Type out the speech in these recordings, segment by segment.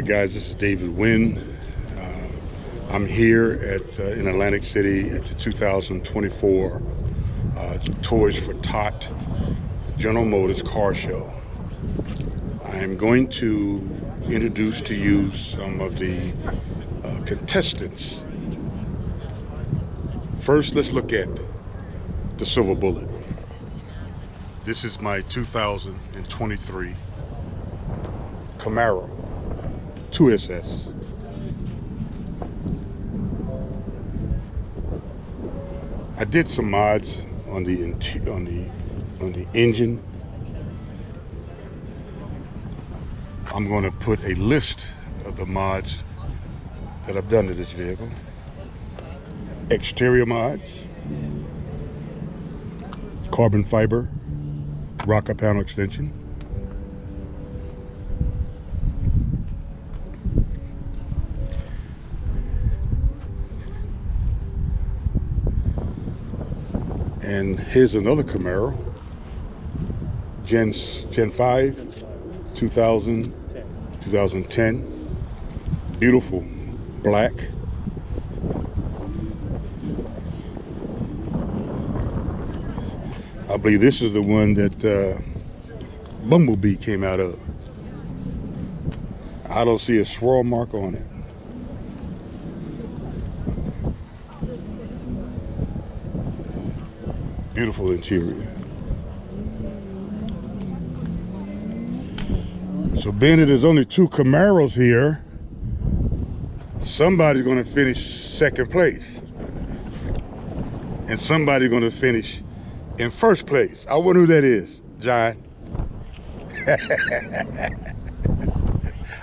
right, guys, this is David Wynn. I'm here at in Atlantic City at the 2024 Toys for Tot General Motors car show. I'm going to introduce to you some of the contestants. First, let's look at the Silver Bullet. This is my 2023 Camaro 2SS. I did some mods on the engine. I'm going to put a list of the mods that I've done to this vehicle. Exterior mods, carbon fiber, rocker panel extension, and here's another Camaro, Gen 5, 2010, beautiful black. I believe this is the one that Bumblebee came out of. I don't see a swirl mark on it. Beautiful interior. So being that there's only two Camaros here, somebody's going to finish second place. And somebody's going to finish in first place. I wonder who that is, John.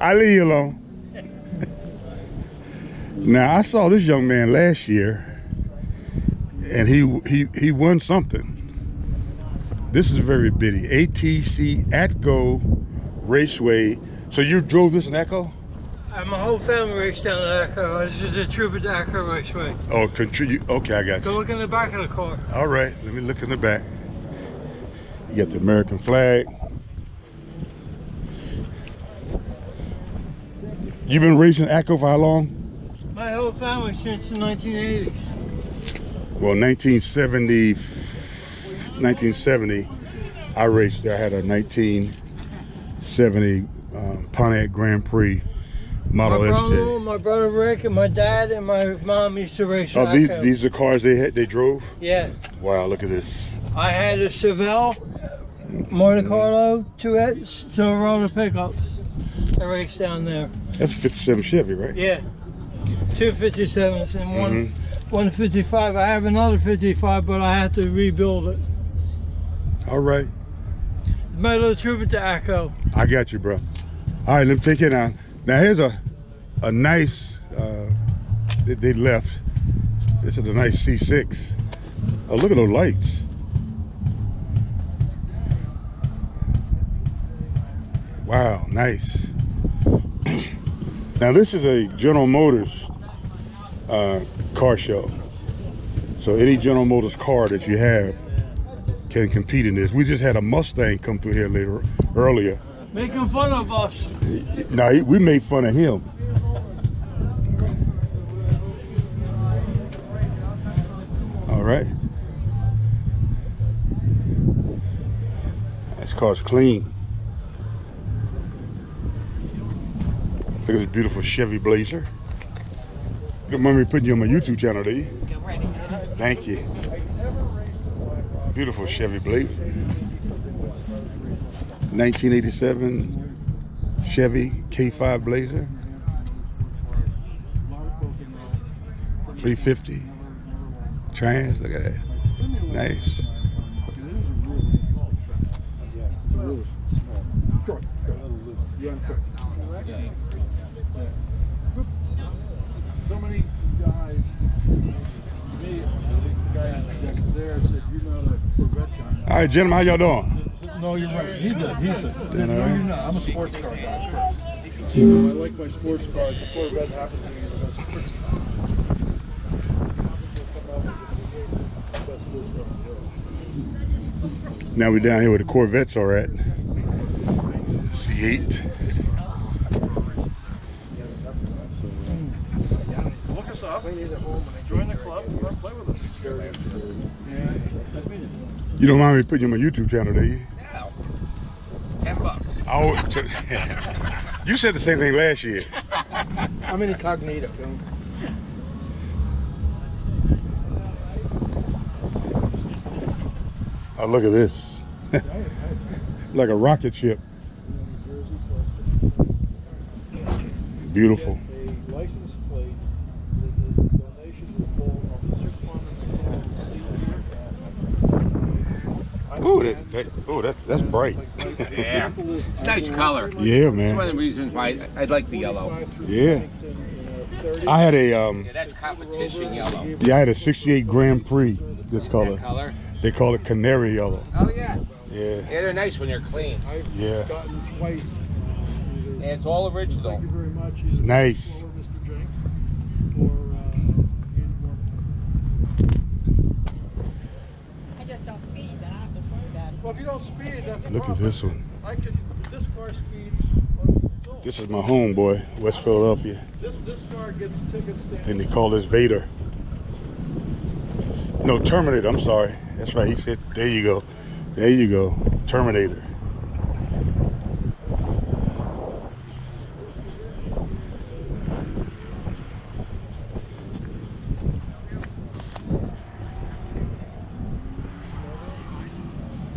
I'll leave you alone. Now, I saw this young man last year, and he won something. This is very bitty. ATC Atco Raceway. So you drove this in Atco? My whole family raced down at Atco. This is a trooper to Atco Raceway. Oh, okay, I got you. Go look in the back of the car. All right, let me look in the back. You got the American flag. You've been racing Atco for how long? My whole family since the 1980s. Well, 1970, I raced there. I had a 1970 Pontiac Grand Prix Model SJ. My brother Rick and my dad and my mom used to race. Oh, these are cars they drove? Yeah. Wow, look at this. I had a Chevelle, Monte Carlo, two Silverado pickups. I raced down there. That's a 57 Chevy, right? Yeah. Two 57s and one 55. I have another 55, but I have to rebuild it. All right. My little trooper to Atco. I got you, bro. All right, let me take it now. Now here's a nice, they left. This is a nice C6. Oh, look at those lights. Wow, nice. Now this is a General Motors car show. So any General Motors car that you have can compete in this. We just had a Mustang come through here earlier. Making fun of us. No, we made fun of him. All right. This car's clean. Look at this beautiful Chevy Blazer. You don't mind me putting you on my YouTube channel, do you? Get ready. Thank you. Beautiful Chevy Blazer. 1987 Chevy K5 Blazer. 350 trans. Look at that. Nice. So many guys, me, at least the guy there said, you're not a Corvette guy. All right, gentlemen, how y'all doing? No, you're right. He said, no, you're not. I'm a sports car guy first. I like my sports cars. The Corvette happens to be the best sports car. Now we're down here where the Corvettes are at. C8. us up. Join the club. Come play with us. You don't mind me putting you on my YouTube channel, do you? No. $10. Oh, you said the same thing last year. I'm in incognito. Oh, look at this. Like a rocket ship. Beautiful. A license plate. The donation will fall off the 6 month Ooh, that's bright. Yeah. It's nice color. Yeah, man. It's one of the reasons why I like the yellow. Yeah. I had a Yeah, that's competition yellow. yeah, I had a '68 Grand Prix. This color. That color? They call it canary yellow. Oh, yeah. Yeah. Yeah, they're nice when they're clean. I've Yeah. gotten twice. And it's all original. Thank you very much. It's nice. Or Mr. Jenks. Or Andy I just don't speed, and I have to worry about it. Well, if you don't speed, that's a Look at problem. this one. This car speeds on its own. This is my homeboy, West Philadelphia. This car gets tickets standing. And they call this Vader. No, Terminator, I'm sorry. That's right, he said, there you go. There you go, Terminator.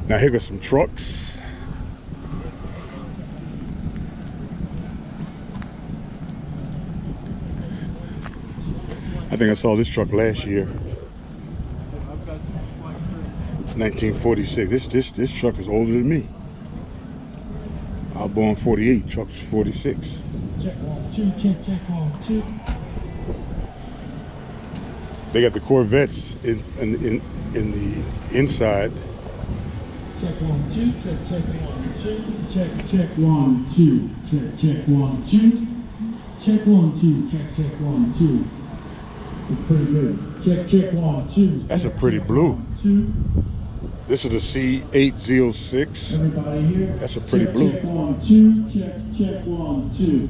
Now here go some trucks. I think I saw this truck last year, I've got like 1946. This truck is older than me. I was born 48. Truck's 46. check 1, 2, check 1, 2. They got the Corvettes in the inside. Check 1, 2, check 1, 2, check 1, 2, check 1, 2, check 1, 2, check 1, 2. It's pretty good. Check 1, 2. That's a pretty blue. 2. This is the C806. Everybody here. That's a pretty check, blue. Check 1, 2, check 1, 2.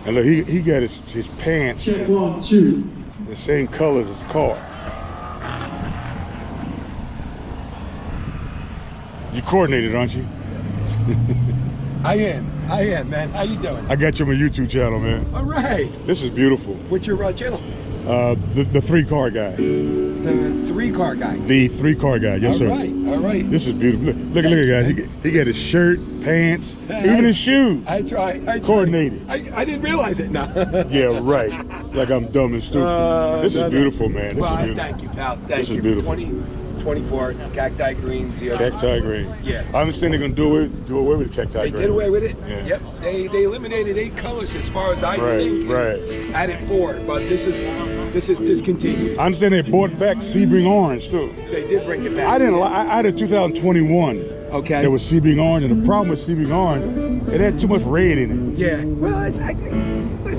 And look, he got his pants Check 1, 2. the same color as his car. You coordinated, aren't you? I am, man. How you doing? I got you on my YouTube channel, man. All right. This is beautiful. What's your channel? The 3-car guy. The 3-car guy. The 3-car guy, yes, sir. All right. This is beautiful. Look at guys. He got his shirt, pants, even his shoes. I try. Coordinated. I didn't realize it. No. Yeah, right. Like I'm dumb and stupid. This is beautiful, man. This Well, is beautiful. thank you, pal. This Thank is you. beautiful. 24 cacti green. Cacti green. Yeah. I understand they're gonna do away with the cacti They green. did away with it. Yeah. Yep. They eliminated 8 colors as far as I Right, think. and right. Added 4, but this is discontinued. I understand they brought back Sebring orange too. They did bring it back. I didn't. I had a 2021. Okay. There was Sebring orange, and the problem with Sebring orange, it had too much red in it. Yeah. Well, it's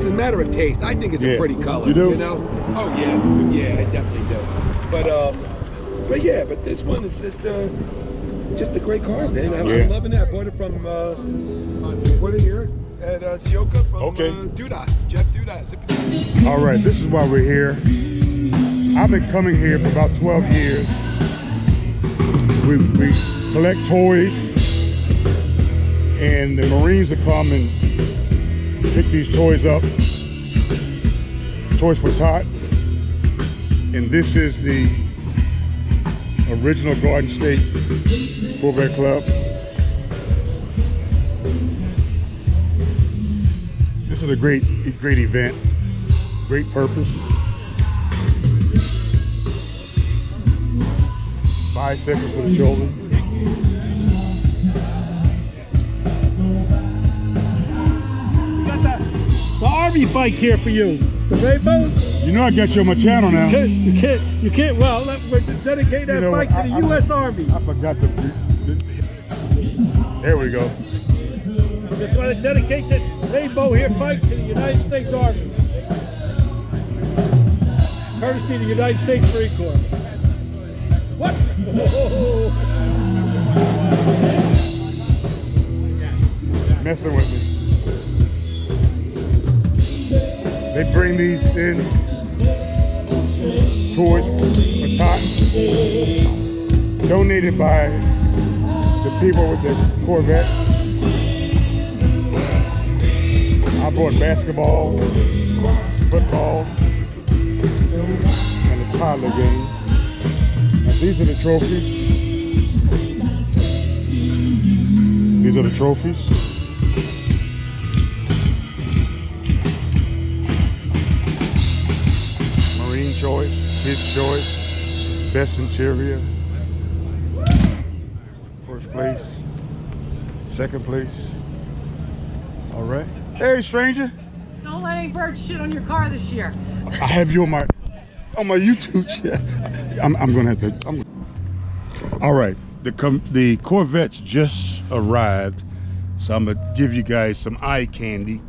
a matter of taste. I think it's Yeah. a pretty color. You do? You know? Oh yeah. Yeah, I definitely do. But yeah, but this one is just a great car, man. I'm loving it. I bought it from bought it here at Ciocca from Dudot, Jeff Dudot. All right, this is why we're here. I've been coming here for about 12 years. We collect toys, and the Marines will come and pick these toys up. Toys for Tot. And this is the original Garden State Corvette Club. This is a great event, great purpose. Bicycles for the children. We got the Army bike here for you. The rainbow. You know I got you on my channel now. You can't. Well, we're dedicate that bike to the U.S. Army. I forgot the. There we go. Just want to dedicate this rainbow here bike to the United States Army. Courtesy of the United States Marine Corps. What? Messing with me. They bring these in, toys for Tots, donated by the people with the Corvette. I bought basketball, football, and a toddler game. Now these are the trophies. These are the trophies. Marine choice, his choice, best interior. First place, second place. All right. Hey, stranger. Don't let any birds shit on your car this year. I have you on my YouTube channel. I'm gonna have to. All right. The Corvettes just arrived, so I'm gonna give you guys some eye candy.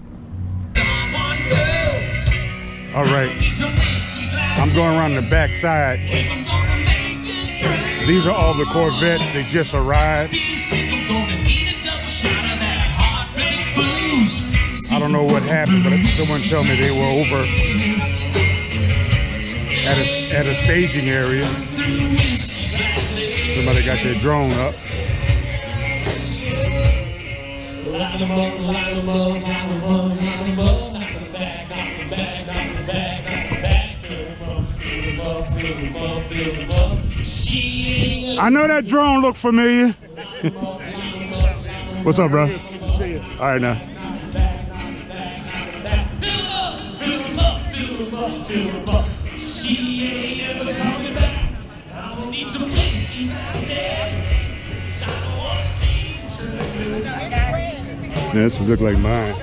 All right. I'm going around the back side. These are all the Corvettes. They just arrived. I don't know what happened, but someone told me they were over at a staging area. Somebody got their drone up. I know that drone looked familiar. What's up, bro? Good to see you. All right, now. Yeah, this would look like mine.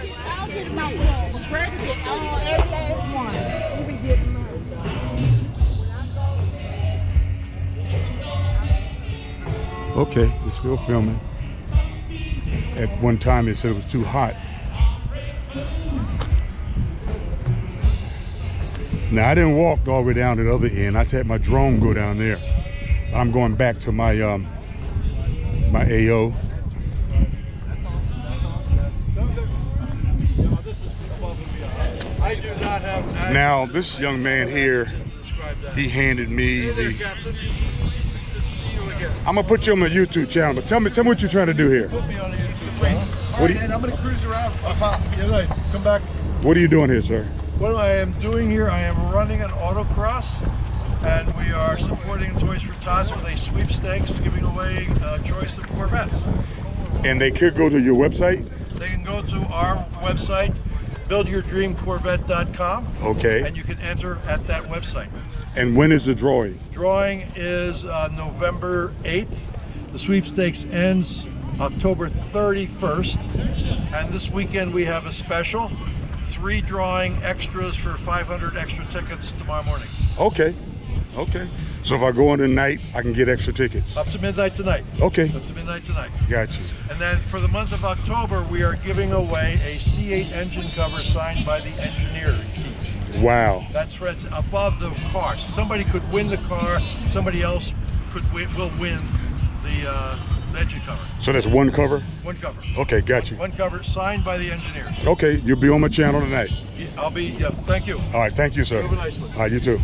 Okay, we're still filming. At one time they said it was too hot. Now I didn't walk all the way down to the other end. I had my drone go down there. I'm going back to my my AO. Now this young man here, he handed me the. I'm gonna put you on my YouTube channel, but tell me what you're trying to do here. Put me on a YouTube channel. What and I'm gonna cruise around. Come back. What are you doing here, sir? What I am doing here, I am running an autocross, and we are supporting Toys for Tots with a sweepstakes, giving away a choice of Corvettes. And they could go to your website? They can go to our website, buildyourdreamcorvette.com. Okay. And you can enter at that website. And when is the drawing? Drawing is November 8th. The sweepstakes ends October 31st. And this weekend we have a special. 3 drawing extras for 500 extra tickets tomorrow morning. Okay. Okay. So if I go in tonight, I can get extra tickets? Up to midnight tonight. Okay. Up to midnight tonight. Got you. And then for the month of October, we are giving away a C8 engine cover signed by the engineer. Wow. That's for it's above the car. So somebody could win the car. Somebody else will win the engine cover. So that's one cover? One cover. Okay, got you. One cover signed by the engineers. Okay, you'll be on my channel tonight. I'll be, yeah, thank you. All right, thank you, sir. Have a nice one. All right, you too.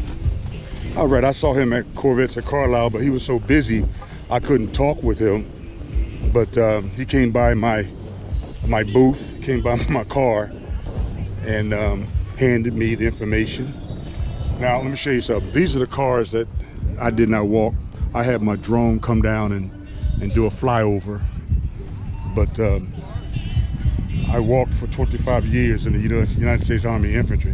All right, I saw him at Corvettes at Carlisle, but he was so busy, I couldn't talk with him. But he came by my booth, came by my car, and handed me the information. Now, let me show you something. These are the cars that I did not walk. I had my drone come down and do a flyover. But I walked for 25 years in the United States Army Infantry.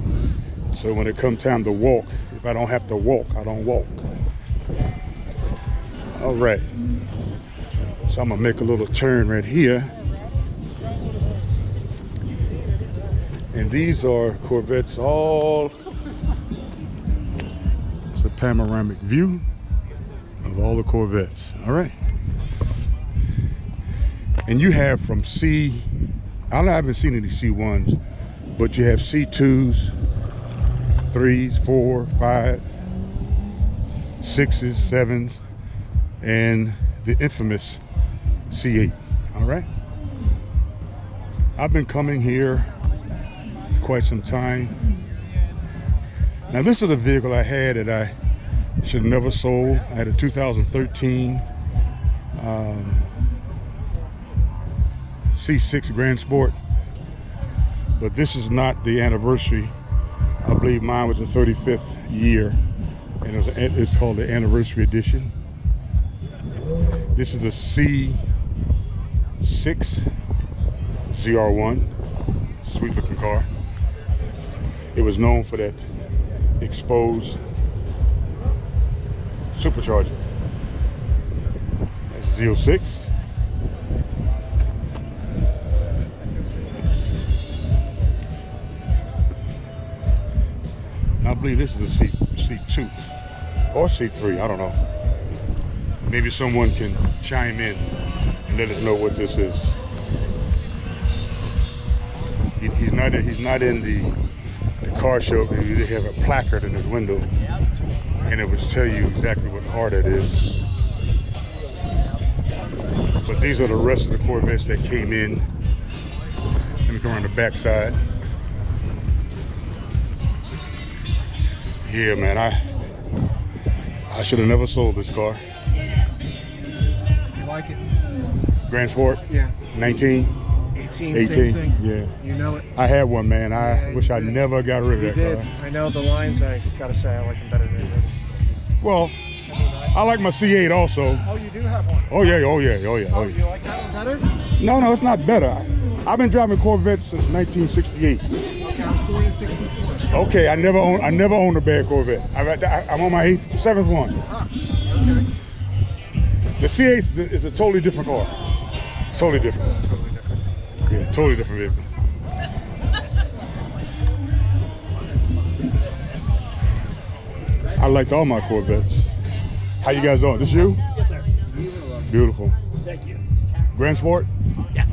So when it comes time to walk, if I don't have to walk, I don't walk. All right. So I'm gonna make a little turn right here. And these are Corvettes, it's a panoramic view of all the Corvettes. All right. And you have from I haven't seen any C1s, but you have C2s, 3s, 4, 5, 6s, 7s, and the infamous C8. All right. I've been coming here quite some time. Now this is a vehicle I had that I should have never sold. I had a 2013 C6 Grand Sport, but this is not the anniversary. I believe mine was the 35th year, and it's called the anniversary edition. This is the C6 ZR1, sweet looking car. It was known for that exposed supercharger. That's Z06. I believe this is a C2 or C3, I don't know. Maybe someone can chime in and let us know what this is. He's not in the car show, because they have a placard in his window, and it would tell you exactly what car that is. But these are the rest of the Corvettes that came in. Let me come around the back side. Yeah, man, I should have never sold this car. You like it? Grand Sport? Yeah. 19? 18, 18, same thing. yeah. You know it. I had one, man. I Yeah, wish you I did. never got rid of You that did. car. I know the lines, I gotta say, I like them better than you. Well, I like my C8 also. Oh, you do have one? Oh yeah, oh yeah, oh yeah, Oh, oh you yeah. like that one better? No, it's not better. I've been driving Corvettes since 1968. Okay, I was born in 64. So. Okay, I never owned a bad Corvette. I'm on my seventh one. Ah, okay. The C8 is a totally different car. Totally different. Totally different. Yeah, totally different vehicle. I liked all my Corvettes. How you guys doing? This you? Yes, sir. Beautiful. Thank you. Grand Sport? Yes.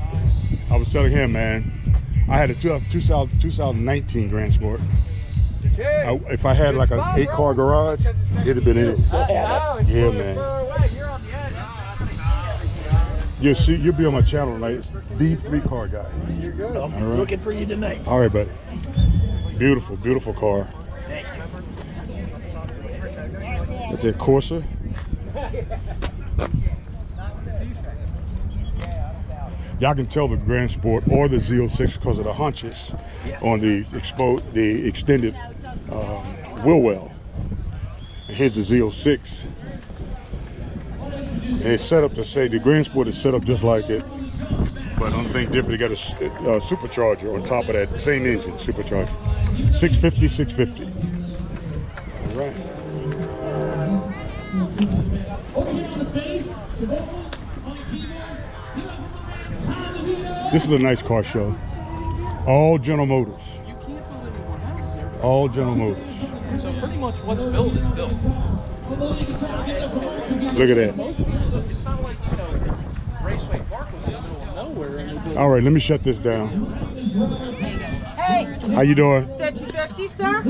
I was telling him, man, I had a 2019 Grand Sport. If I had like an 8-car garage, it'd have been in it. Yeah, man. You'll be on my channel tonight. It's the 3-car guy. You're good. I'm right. looking for you tonight. All right, buddy. Beautiful, beautiful car. Thank you. With that Corsa. Y'all can tell the Grand Sport or the Z06 because of the hunches on the extended wheel well. And here's the Z06. And it's set up to say the Grand Sport is set up just like it, but only thing different, they got a supercharger on top of that same engine, supercharger. 650. All right. This is a nice car show. All General Motors. You can't build anyone else's aircraft. All General Motors. So pretty much what's built is built. Look at that. It's not like, you know, Raceway Park was in the middle of nowhere and they built. All right, let me shut this down. Hey, How you doing? 50-50, sir?